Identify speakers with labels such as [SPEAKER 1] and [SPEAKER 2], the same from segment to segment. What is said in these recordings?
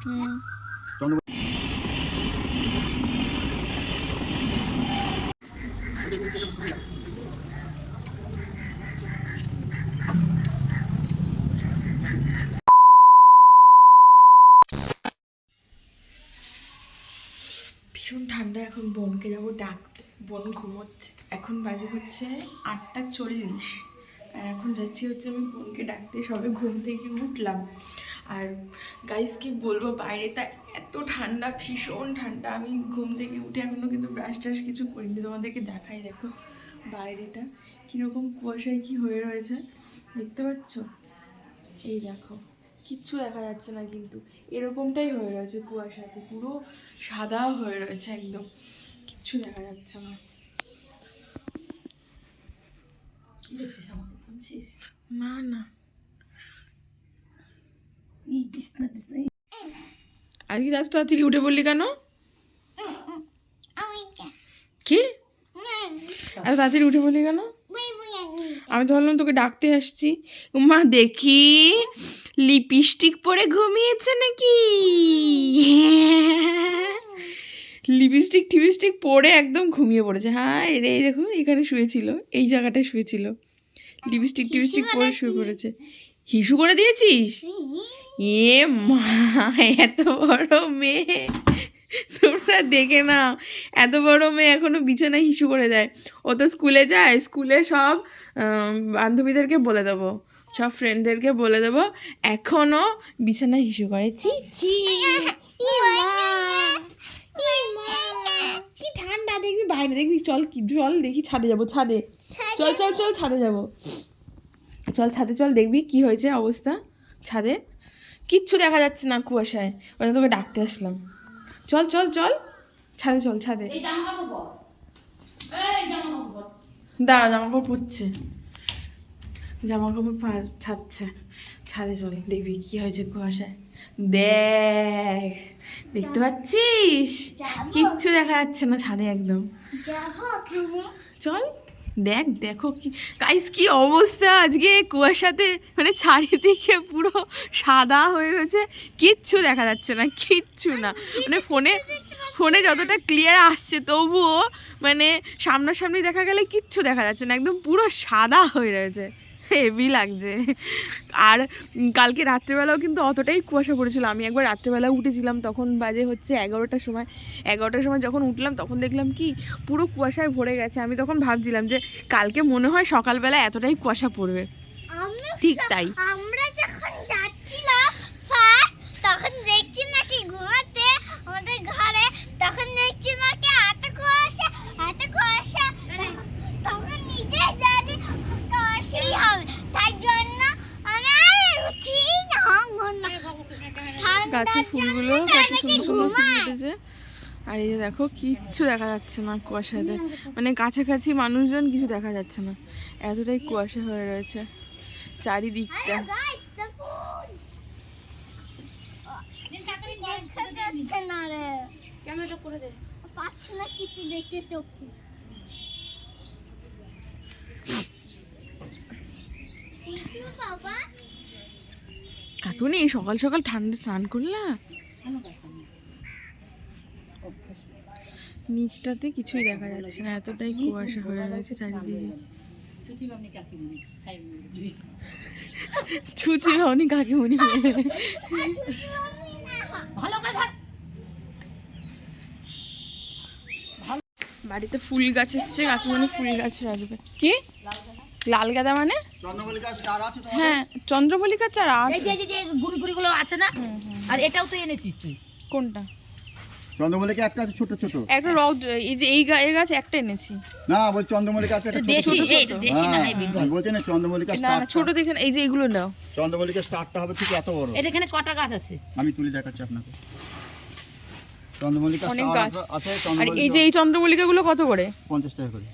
[SPEAKER 1] ভীষণ ঠান্ডা। এখন বোনকে যাবো ডাকতে, বোন ঘুমোচ্ছে। এখন বাজে হচ্ছে 8:40, আর এখন যাচ্ছি হচ্ছে আমি বোনকে ডাকতে। সবে ঘুম থেকে উঠলাম। আর গাইস কি বলবো, বাইরেটা এত ঠান্ডা, ভীষণ ঠান্ডা। আমি ঘুম থেকে উঠে এখনও কিন্তু ব্রাশ টাশ কিছু করিনি। তোমাদেরকে দেখাই, দেখো বাইরেটা কীরকম কুয়াশায় কি হয়ে রয়েছে, দেখতে পাচ্ছ? এই দেখো, কিচ্ছু দেখা যাচ্ছে না, কিন্তু এরকমটাই হয়ে রয়েছে কুয়াশাতে, পুরো সাদা হয়ে রয়েছে একদম, কিচ্ছু দেখা যাচ্ছে না। না না, আজকে এত তাড়াতাড়ি উঠে বললি কেন? কি এত তাড়াতাড়ি উঠে বললি কেন? আমি তো ভাবলাম তোকে ডাকতে আসছি। মা দেখি লিপস্টিক পরে ঘুমিয়েছে নাকি? লিপস্টিক টিপস্টিক পরে একদম ঘুমিয়ে পড়েছে। হ্যাঁ রে, দেখো এখানে শুয়েছিল, এই জায়গাটায় শুয়েছিল, লিপস্টিক টিপস্টিক পরে শুয়ে পড়েছে। হিসু করে দিয়েছিস? এ মা, এত বড় মেয়ে, তোমরা দেখে নাও, এত বড় মেয়ে এখনো বিছানায় হিসু করে দেয়। ও তো স্কুলে যায়, স্কুলে সব বান্ধবীদেরকে বলে দেবো, সব ফ্রেন্ডদেরকে বলে দেবো এখনো বিছানায় হিসু করে। চি চি, কি ঠান্ডা, দেখবি বাইরে, দেখবি চল, কি চল দেখি ছাদে যাবো, ছাদে চল চল চল, ছাদে যাবো, চল ছাদে চল, দেখবি কি হয়েছে অবস্থা ছাদে। কিচ্ছু দেখা যাচ্ছে না কুয়াশায়, ওই তোকে ডাকতে আসলাম। চল চল চল, ছাদে চল, ছাদে। দাঁড়া, জামা কাপড় পরছে, জামা কাপড় ছাড়ছে, ছাদে চল, দেখবি কি হয়েছে কুয়াশায়। দেখ, দেখতে পাচ্ছিস? কিচ্ছু দেখা যাচ্ছে না ছাদে একদম। চল দেখ, দেখো কি গাইস, কি অবস্থা আজকে কুয়াশাতে, মানে চারিদিকে পুরো সাদা হয়ে রয়েছে, কিচ্ছু দেখা যাচ্ছে না, কিচ্ছু না। মানে ফোনে যতটা ক্লিয়ার আসছে তবুও মানে সামনাসামনি দেখা গেলে কিচ্ছু দেখা যাচ্ছে না, একদম পুরো সাদা হয়ে রয়েছে, হেভি লাগছে। আর কালকে রাত্রেবেলাও কিন্তু অতটাই কুয়াশা পড়েছিল। আমি একবার রাত্রেবেলা উঠেছিলাম, তখন বাজে হচ্ছে 11টার সময়। 11টার সময় যখন উঠলাম তখন দেখলাম কি পুরো কুয়াশায় ভরে গেছে। আমি তখন ভাবছিলাম যে কালকে মনে হয় সকালবেলা এতটাই কুয়াশা পড়বে, ঠিক তাই।
[SPEAKER 2] আমরা যখন যাচ্ছিলাম ফার্স্ট, তখন দেখছি নাকি ঘুমাতে আমাদের ঘরে, তখন দেখছি নাকি এত কুয়াশা, তখন নিজে জানি কুয়াশাই হবে, তাই জন্য আমি উঠি না।
[SPEAKER 1] গাছের ফুলগুলো কত সুন্দর সুন্দর ফুল ফুটেছে। আর এই যে দেখো, কিচ্ছু দেখা যাচ্ছে না কুয়াশাতে, মানে কাছাকাছি মানুষজন কিছু দেখা যাচ্ছে না, এতটাই কুয়াশা হয়ে রয়েছে চারিদিকটা। কাকুনি সকাল সকাল ঠান্ডা স্নান করলা? নিচটাতে কিছুই দেখা যাচ্ছে না, এতটাই কুয়াশা হয়ে রয়েছে চারিদিকে। ছুচি ভাবনি কাকিমুনি বাড়িতে ফুল গাছ এসছে, কাকিমুনি ফুল গাছ রাখবে। কি লাল গাঁদা মানে? হ্যাঁ, চন্দ্রমল্লিকা চারা আছে,
[SPEAKER 3] গুড়িগুলো আছে না? আর এটাও তো এনেছিস তুই।
[SPEAKER 1] কোনটা?
[SPEAKER 4] চন্দ্রমল্লিকা একটা আছে ছোট ছোট,
[SPEAKER 1] একটা রক, এই যে এই গাছ একটা এনেছি।
[SPEAKER 4] না বল চন্দ্রমল্লিকা আছে একটা
[SPEAKER 3] দেশি,
[SPEAKER 4] ছোট,
[SPEAKER 3] দেশি না হাইব্রিড।
[SPEAKER 4] বলছি না চন্দ্রমল্লিকা
[SPEAKER 1] না
[SPEAKER 4] স্টার,
[SPEAKER 1] না ছোট দেখেন, এই যে এগুলো নাও।
[SPEAKER 4] চন্দ্রমল্লিকা স্টারটা হবে ঠিক এত বড়।
[SPEAKER 3] এর এখানে কটা গাছ আছে?
[SPEAKER 4] আমি তুলে দেখাচ্ছি আপনাকে। চন্দ্রমল্লিকা
[SPEAKER 1] অনেক গাছ
[SPEAKER 4] আছে।
[SPEAKER 1] আর এই যে এই চন্দ্রমল্লিকা গুলো কত করে?
[SPEAKER 4] 50 টাকা করে।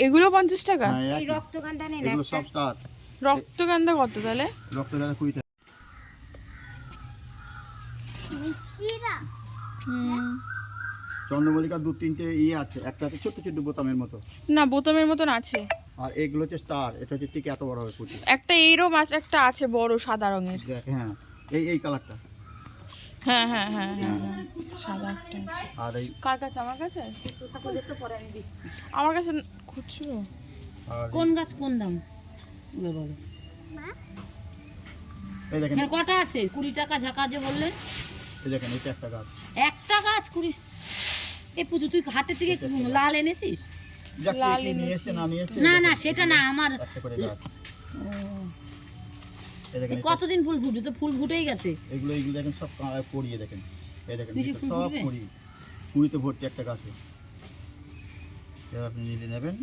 [SPEAKER 1] এগুলো 50 টাকা?
[SPEAKER 4] এই রক্তগন্ধা নেই, এগুলো সব স্টার।
[SPEAKER 1] রক্তগন্ধা কত তাহলে?
[SPEAKER 4] রক্তগন্ধা 20 টাকা। চন্দ্রমল্লিকা দু তিনটে আছে, একটা আছে ছোট ছোট বোতামের মতো।
[SPEAKER 1] না, বোতামের মতন আছে।
[SPEAKER 4] আর এগুলো হচ্ছে স্টার, এটা হচ্ছে ঠিক এত বড় হবে ফুটি।
[SPEAKER 1] একটা এইরকম মাছ একটা আছে বড় সাদা রঙের।
[SPEAKER 4] দেখ, হ্যাঁ এই কালারটা।
[SPEAKER 1] হ্যাঁ হ্যাঁ হ্যাঁ হ্যাঁ হ্যাঁ সাদা একটা আছে।
[SPEAKER 4] আর এই
[SPEAKER 1] কার কাছে? আমার কাছে।
[SPEAKER 3] তো পরে আমি দিচ্ছি।
[SPEAKER 1] আমার কাছে খুচরো।
[SPEAKER 4] আর
[SPEAKER 3] কোন গাছ কোন দাম বলো?
[SPEAKER 4] এই দেখেন,
[SPEAKER 3] হ্যাঁ কটা আছে? 20 টাকা ঝাঁকা যে বললেন।
[SPEAKER 4] এই দেখেন এটা একটা গাছ।
[SPEAKER 3] একটা গাছ 20। এই পুজো তুই হাটের থেকে লাল এনেছিস?
[SPEAKER 4] যাক
[SPEAKER 1] লাল
[SPEAKER 4] কি নিয়ে
[SPEAKER 1] এনেছি
[SPEAKER 4] এসেছে না নিয়ে এসেছে,
[SPEAKER 3] না
[SPEAKER 4] এই
[SPEAKER 3] না
[SPEAKER 4] দেখেন,
[SPEAKER 3] সেটা না আমার।
[SPEAKER 4] একটা করে গাছ।
[SPEAKER 3] ও,
[SPEAKER 4] এই দেখেন
[SPEAKER 3] এই কতদিন ফুল ফুটবে? তো ফুল ফুটেই গেছে।
[SPEAKER 4] এইগুলো দেখেন সব পড়িয়ে দেখেন, এই দেখেন
[SPEAKER 3] দেখি
[SPEAKER 4] এটা
[SPEAKER 3] ফুল
[SPEAKER 4] সব
[SPEAKER 3] ফুটবে?
[SPEAKER 4] কুড়িতে ভর্তি একটা গাছে। এবার আপনি নিলে নেবেন।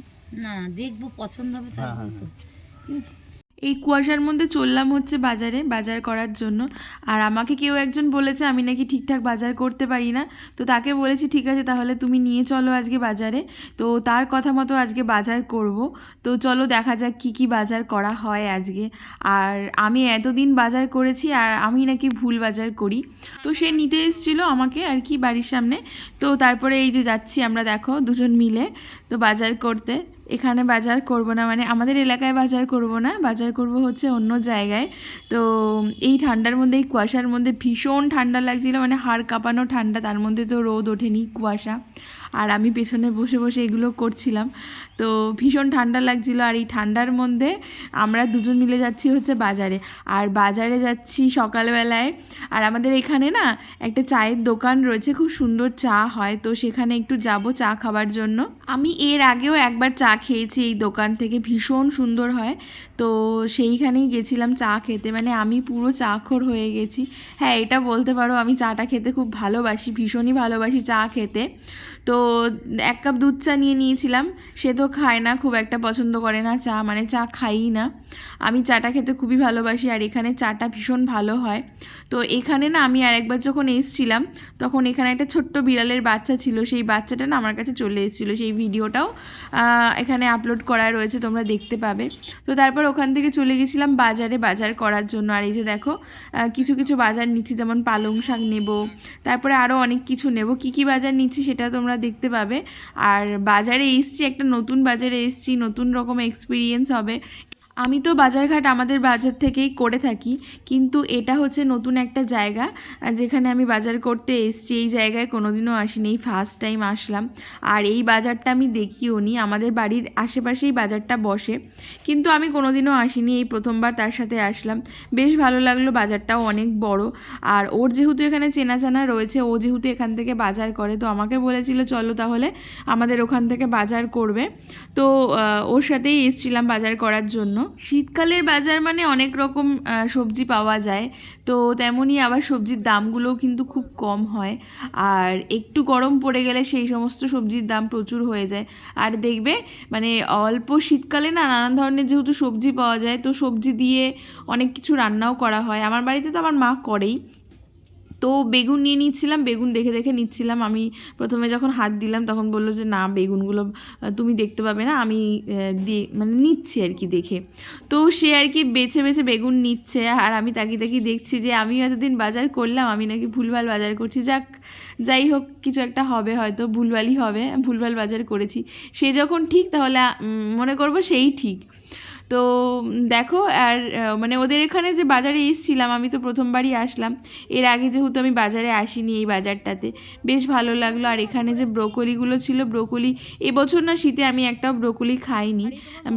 [SPEAKER 3] না দেখবো পছন্দ হবে
[SPEAKER 4] হ্যাঁ
[SPEAKER 3] তারপর
[SPEAKER 4] হ্যাঁ
[SPEAKER 3] তো।
[SPEAKER 1] এই কুয়াশার মধ্যে চললাম হচ্ছে বাজারে বাজার করার জন্য। আর আমাকে কেউ একজন বলেছে আমি নাকি ঠিকঠাক বাজার করতে পারি না, তো তাকে বলেছি ঠিক আছে তাহলে তুমি নিয়ে চলো আজকে বাজারে। তো তার কথা মতো আজকে বাজার করব। তো চলো দেখা যাক কি কি বাজার করা হয় আজকে। আর আমি এতদিন বাজার করেছি আর আমি নাকি ভুল বাজার করি। তো সে নিতে এসেছিলো আমাকে আর কি বাড়ির সামনে। তো তারপরে এই যে যাচ্ছি আমরা দেখো দুজন মিলে তো বাজার করতে। এখানে বাজার করব না, মানে আমাদের এলাকায় বাজার করব না, বাজার করব হচ্ছে অন্য জায়গায়। তো এই ঠান্ডার মধ্যে এই কুয়াশার মধ্যে ভীষণ ঠান্ডা লাগছিল, মানে হাড় কাঁপানো ঠান্ডা, তার মধ্যে তো রোদ ওঠেনি কুয়াশা। আর আমি পেছনে বসে বসে এগুলো করছিলাম, তো ভীষণ ঠান্ডা লাগছিল। আর এই ঠান্ডার মধ্যে আমরা দুজন মিলে যাচ্ছি হচ্ছে বাজারে। আর বাজারে যাচ্ছি সকালবেলায়। আর আমাদের এখানে না একটা চায়ের দোকান রয়েছে, খুব সুন্দর চা হয়, তো সেখানে একটু যাব চা খাবার জন্য। আমি এর আগেও একবার চা খেয়েছি এই দোকান থেকে, ভীষণ সুন্দর হয়। তো সেইখানেই গেছিলাম চা খেতে, মানে আমি পুরো চাখোর হয়ে গেছি। হ্যাঁ এটা বলতে পারো, আমি চাটা খেতে খুব ভালোবাসি, ভীষণই ভালোবাসি চা খেতে। তো 1 কাপ দুধ চা নিয়ে নিয়েছিলাম। সে তো খায় না, খুব একটা পছন্দ করে না চা, মানে চা খাইই না। আমি চাটা খেতে খুবই ভালোবাসি আর এখানে চাটা ভীষণ ভালো হয়। তো এখানে না আমি আরেকবার যখন এসেছিলাম তখন এখানে একটা ছোট্ট বিড়ালের বাচ্চা ছিল, সেই বাচ্চাটা না আমার কাছে চলে এসেছিলো, সেই ভিডিওটাও এখানে আপলোড করা রয়েছে, তোমরা দেখতে পাবে। তো তারপর ওখান থেকে চলে গেছিলাম বাজারে বাজার করার জন্য। আর এই যে দেখো কিছু কিছু বাজার নিচ্ছি, যেমন পালং শাক নেব, তারপরে আরও অনেক কিছু নেব। কী কী বাজার নিচ্ছি সেটা তোমরা দেখতে পাবে। আর বাজারে এসছি, একটা নতুন বাজারে এসছি, নতুন রকম এক্সপিরিয়েন্স হবে। আমি তো বাজারঘাট আমাদের বাজার থেকেই করে থাকি, কিন্তু এটা হচ্ছে নতুন একটা জায়গা যেখানে আমি বাজার করতে এসেছি। এই জায়গায় কোনোদিনও আসিনি, এই ফার্স্ট টাইম আসলাম। আর এই বাজারটা আমি দেখিও নি, আমাদের বাড়ির আশেপাশেই বাজারটা বসে, কিন্তু আমি কোনোদিনও আসিনি, এই প্রথমবার তার সাথে আসলাম। বেশ ভালো লাগলো, বাজারটাও অনেক বড়। আর ওর যেহেতু এখানে চেনা জানা রয়েছে, ও যেহেতু এখান থেকে বাজার করে, তো আমাকে বলেছিল চলো তাহলে আমাদের ওখান থেকে বাজার করবে। তো ওর সাথেই এসেছিলাম বাজার করার জন্য। শীতকালের বাজার মানে অনেক রকম সবজি পাওয়া যায়, তো তেমনই আবার সবজির দামগুলোও কিন্তু খুব কম হয়। আর একটু গরম পড়ে গেলে সেই সমস্ত সবজির দাম প্রচুর হয়ে যায়। আর দেখবে মানে অল্প শীতকালে না নানান ধরনের যেহেতু সবজি পাওয়া যায়, তো সবজি দিয়ে অনেক কিছু রান্নাও করা হয়। আমার বাড়িতে তো আমার মা করেই। তো বেগুন নিয়ে নিচ্ছিলাম, বেগুন দেখে দেখে নিচ্ছিলাম। আমি প্রথমে যখন হাত দিলাম তখন বললো যে না বেগুনগুলো তুমি দেখতে পাবে না, আমি মানে নিচ্ছি আর কি দেখে। তো সে আর কি বেছে বেছে বেগুন নিচ্ছে, আর আমি তাকিয়ে তাকিয়ে দেখছি যে আমি এতদিন বাজার করলাম, আমি নাকি ভুলভাল বাজার করছি। যাই হোক কিছু একটা হবে, হয়তো ভুলভালই হবে, ভুলভাল বাজার করেছি। সে যখন ঠিক তাহলে মনে করব সেই ঠিক। তো দেখো আর মানে ওদের এখানে যে বাজারে এসেছিলাম, আমি তো প্রথমবারই আসলাম, এর আগে যেহেতু আমি বাজারে আসিনি এই বাজারটাতে, বেশ ভালো লাগলো। আর এখানে যে ব্রোকলিগুলো ছিল, ব্রোকলি এবছর না শীতে আমি একটাও ব্রোকলি খাইনি,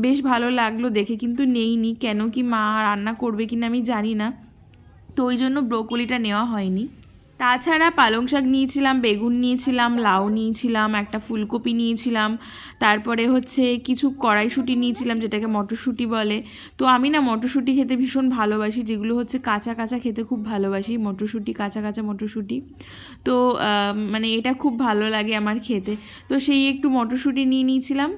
[SPEAKER 1] বেশ ভালো লাগলো দেখে, কিন্তু নেইনি, কেন কি মা রান্না করবে কিনা আমি জানি না, তো ওই জন্য ব্রোকলিটা নেওয়া হয়নি। তাছাড়া পালং শাক নিয়েছিলাম, বেগুন নিয়েছিলাম, লাউ নিয়েছিলাম, একটা ফুলকপি নিয়েছিলাম, তারপরে হচ্ছে কিছু কড়াইশুঁটি নিয়েছিলাম যেটাকে মটরশুঁটি বলে। তো আমি না মটরশুঁটি খেতে ভীষণ ভালোবাসি, যেগুলো হচ্ছে কাঁচা কাঁচা খেতে খুব ভালোবাসি, মটরশুঁটি কাঁচা কাঁচা মটরশুঁটি। তো মানে এটা খুব ভালো লাগে আমার খেতে, তো সেই একটু মটরশুঁটি নিয়ে নিয়েছিলাম।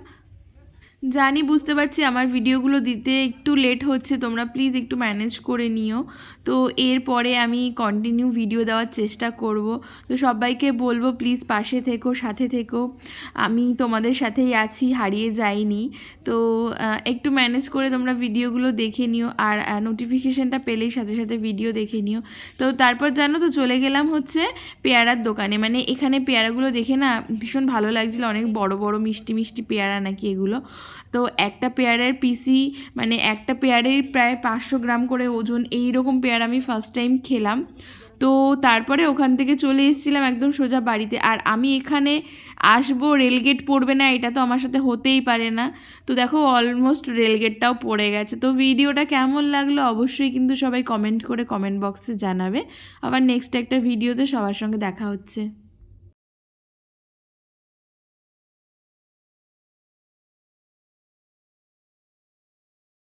[SPEAKER 1] জানি বুঝতে পারছি আমার ভিডিওগুলো দিতে একটু লেট হচ্ছে, তোমরা প্লিজ একটু ম্যানেজ করে নিও। তো এরপরে আমি কন্টিনিউ ভিডিও দেওয়ার চেষ্টা করব। তো সবাইকে বলবো প্লিজ পাশে থেকো, সাথে থেকো, আমি তোমাদের সাথেই আছি, হারিয়ে যাইনি। তো একটু ম্যানেজ করে তোমরা ভিডিওগুলো দেখে নিও, আর নোটিফিকেশানটা পেলেই সাথে সাথে ভিডিও দেখে নিও। তো তারপর জানো তো চলে গেলাম হচ্ছে পেয়ারার দোকানে, মানে এখানে পেয়ারাগুলো দেখে না ভীষণ ভালো লাগছিলো, অনেক বড় বড় মিষ্টি মিষ্টি পেয়ারা নাকি এগুলো। তো একটা পেয়ারার পিসি মানে একটা পেয়ারের প্রায় 500 গ্রাম করে ওজন, এই রকম পেয়ারা আমি ফার্স্ট টাইম খেলাম। তো তারপরে ওখান থেকে চলে এসেছিলাম একদম সোজা বাড়িতে। আর আমি এখানে আসবো রেলগেট পড়বে না এটা তো আমার সাথে হতেই পারে না। তো দেখো অলমোস্ট রেলগেটটাও পড়ে গেছে। তো ভিডিওটা কেমন লাগলো অবশ্যই কিন্তু সবাই কমেন্ট করে কমেন্ট বক্সে জানাবে। আবার নেক্সট একটা ভিডিওতে সবার সঙ্গে দেখা হচ্ছে।